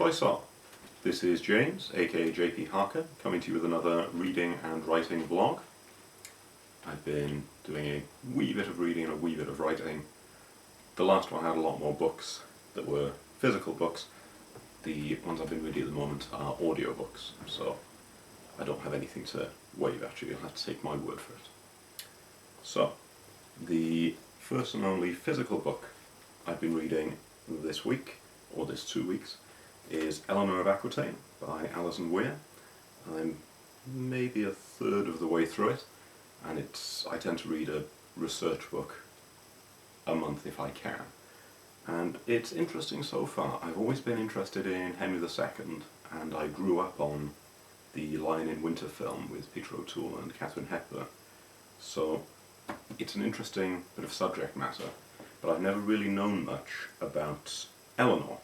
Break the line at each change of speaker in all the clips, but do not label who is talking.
Croeso. This is James, aka JP Harker, coming to you with another reading and writing vlog. I've been doing a wee bit of reading and a wee bit of writing. The last one had a lot more books that were physical books. The ones I've been reading at the moment are audiobooks, so I don't have anything to wave at you. You'll have to take my word for it. So, the first and only physical book I've been reading this week, or this 2 weeks, is Eleanor of Aquitaine by Alison Weir. I'm maybe a third of the way through it, and I tend to read a research book a month if I can. And it's interesting so far. I've always been interested in Henry II, and I grew up on the Lion in Winter film with Peter O'Toole and Katharine Hepburn. So it's an interesting bit of subject matter, but I've never really known much about Eleanor.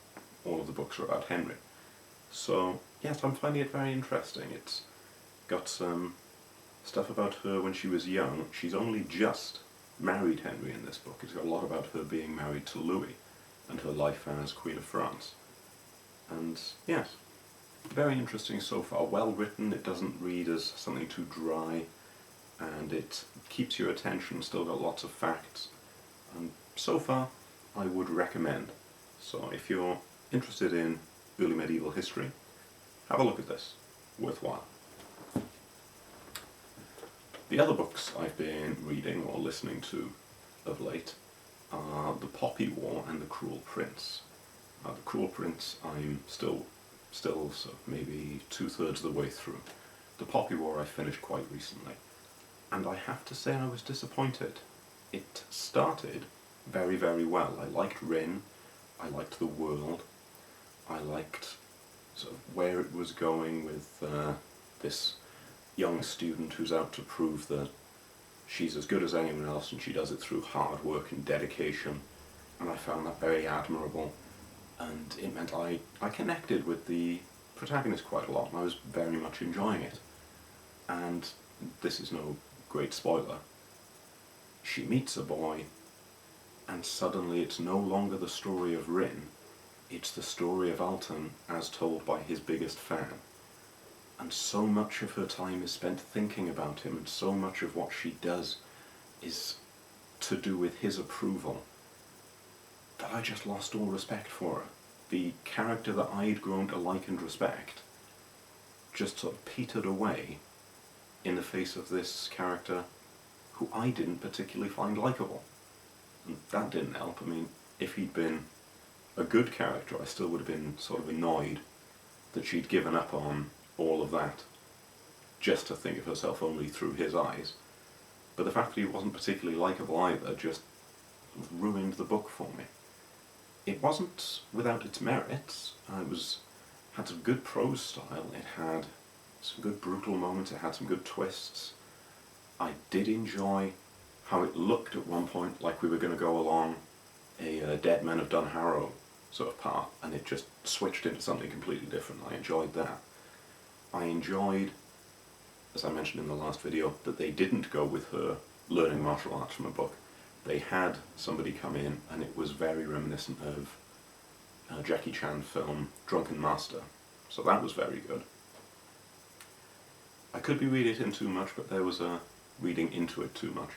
All of the books are about Henry. So yes, I'm finding it very interesting. It's got some stuff about her when she was young. She's only just married Henry in this book. It's got a lot about her being married to Louis and her life as Queen of France. And yes, very interesting so far. Well written, it doesn't read as something too dry, and it keeps your attention, still got lots of facts. And so far, I would recommend. So if you're interested in early medieval history, have a look at this. Worthwhile. The other books I've been reading or listening to of late are The Poppy War and The Cruel Prince. The Cruel Prince I'm still so maybe 2/3 of the way through. The Poppy War I finished quite recently, and I have to say I was disappointed. It started very, very well. I liked Rin, I liked the world, I liked sort of where it was going with this young student who's out to prove that she's as good as anyone else, and she does it through hard work and dedication, and I found that very admirable, and it meant I connected with the protagonist quite a lot, and I was very much enjoying it. And this is no great spoiler. She meets a boy, and suddenly it's no longer the story of Rin, it's the story of Alton as told by his biggest fan. And so much of her time is spent thinking about him, and so much of what she does is to do with his approval, that I just lost all respect for her. The character that I'd grown to like and respect just sort of petered away in the face of this character who I didn't particularly find likeable. And that didn't help. I mean, if he'd been a good character, I still would have been sort of annoyed that she'd given up on all of that just to think of herself only through his eyes. But the fact that he wasn't particularly likeable either just ruined the book for me. It wasn't without its merits. Had some good prose style, it had some good brutal moments, it had some good twists. I did enjoy how it looked at one point like we were going to go along a Dead Men of Dunharrow sort of path, and it just switched into something completely different. I enjoyed that. I enjoyed, as I mentioned in the last video, that they didn't go with her learning martial arts from a book. They had somebody come in, and it was very reminiscent of Jackie Chan film Drunken Master, so that was very good. I could be reading it in too much, but there was a reading into it too much.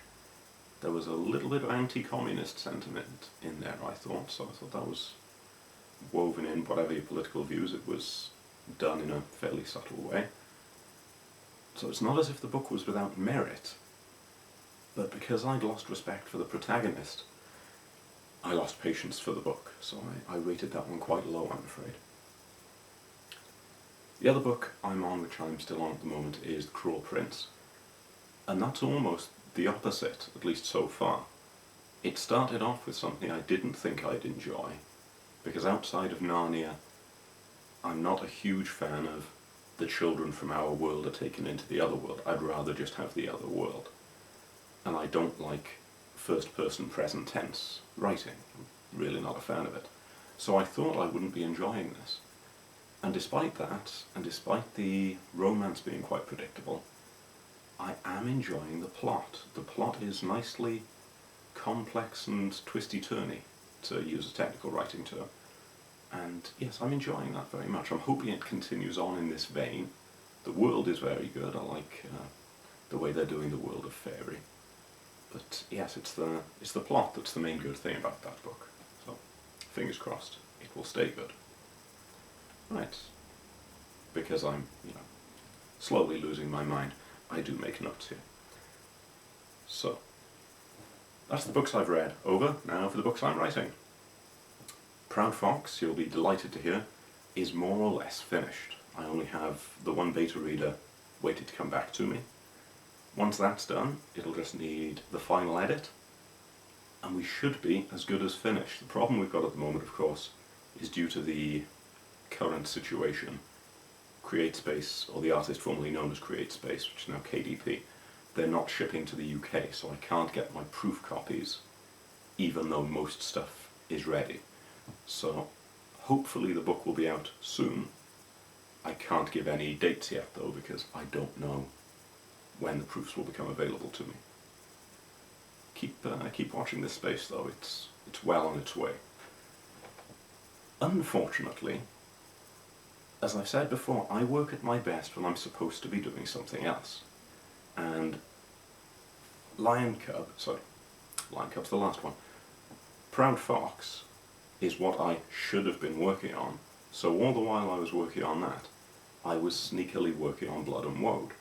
There was a little bit of anti-communist sentiment in there, I thought, so I thought that was woven in. Whatever your political views, it was done in a fairly subtle way. So it's not as if the book was without merit, but because I'd lost respect for the protagonist, I lost patience for the book, so I rated that one quite low, I'm afraid. The other book I'm on, which I'm still on at the moment, is The Cruel Prince, and that's almost the opposite, at least so far. It started off with something I didn't think I'd enjoy, because outside of Narnia, I'm not a huge fan of the children from our world are taken into the other world. I'd rather just have the other world. And I don't like first-person present tense writing. I'm really not a fan of it. So I thought I wouldn't be enjoying this. And despite that, and despite the romance being quite predictable, I am enjoying the plot. The plot is nicely complex and twisty-turny, to use a technical writing term. And yes, I'm enjoying that very much. I'm hoping it continues on in this vein. The world is very good. I like the way they're doing the world of fairy. But yes, it's the plot that's the main good thing about that book. So, fingers crossed, it will stay good. Right. Because I'm, slowly losing my mind, I do make notes here. So, that's the books I've read. Over. Now for the books I'm writing. Proud Fox, you'll be delighted to hear, is more or less finished. I only have the one beta reader waiting to come back to me. Once that's done, it'll just need the final edit, and we should be as good as finished. The problem we've got at the moment, of course, is due to the current situation. CreateSpace, or the artist formerly known as CreateSpace, which is now KDP, they're not shipping to the UK, so I can't get my proof copies, even though most stuff is ready. So hopefully the book will be out soon. I can't give any dates yet though, because I don't know when the proofs will become available to me. Keep watching this space though, it's well on its way. Unfortunately, as I've said before, I work at my best when I'm supposed to be doing something else. And Lion Cub's the last one. Proud Fox is what I should have been working on, so all the while I was working on that, I was sneakily working on Blood and Woad.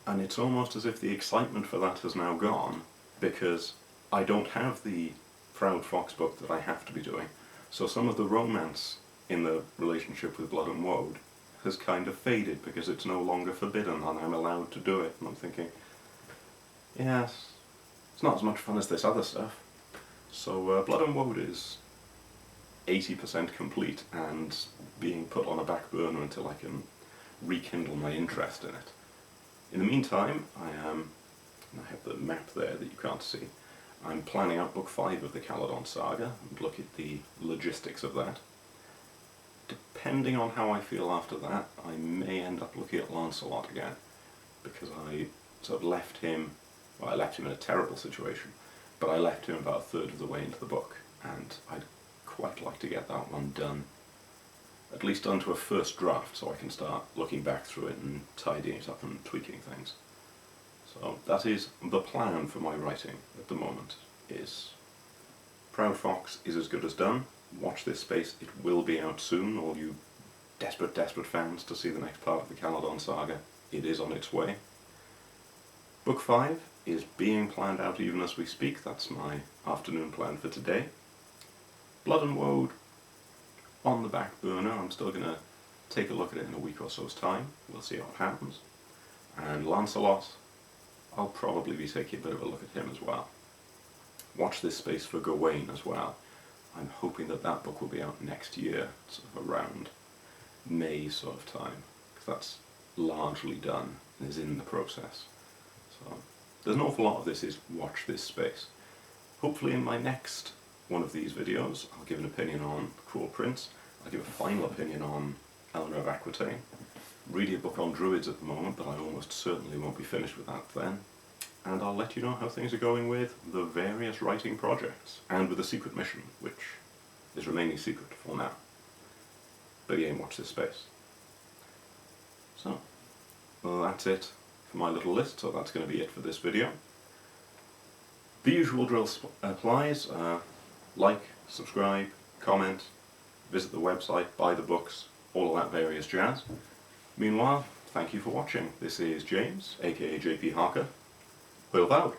And it's almost as if the excitement for that has now gone, because I don't have the Proud Fox book that I have to be doing, so some of the romance in the relationship with Blood and Woad has kind of faded because it's no longer forbidden and I'm allowed to do it. And I'm thinking, yes, it's not as much fun as this other stuff. So Blood and Woad is 80% complete and being put on a back burner until I can rekindle my interest in it. In the meantime, I have the map there that you can't see. I'm planning out book 5 of the Caledon Saga and look at the logistics of that. Depending on how I feel after that, I may end up looking at Lancelot again, because I sort of left him, well, I left him in a terrible situation, but I left him about a third of the way into the book, and I'd quite like to get that one done, at least done to a first draft, so I can start looking back through it and tidying it up and tweaking things. So that is the plan for my writing at the moment, is Proud Fox is as good as done. Watch this space, it will be out soon, all you desperate fans to see the next part of the Caledon Saga. It is on its way. Book 5 is being planned out even as we speak, that's my afternoon plan for today. Blood and Woad on the back burner, I'm still going to take a look at it in a week or so's time, we'll see what happens. And Lancelot, I'll probably be taking a bit of a look at him as well. Watch this space for Gawain as well. I'm hoping that that book will be out next year, sort of around May sort of time, because that's largely done and is in the process. So there's an awful lot of this is watch this space. Hopefully in my next one of these videos I'll give an opinion on The Cruel Prince, I'll give a final opinion on Eleanor of Aquitaine. Reading a book on druids at the moment, but I almost certainly won't be finished with that then. And I'll let you know how things are going with the various writing projects, and with the secret mission, which is remaining secret for now. But again, watch this space. So, well, that's it for my little list, so that's going to be it for this video. The usual drill applies. Like, subscribe, comment, visit the website, buy the books, all of that various jazz. Meanwhile, thank you for watching. This is James, aka JP Harker. Will out.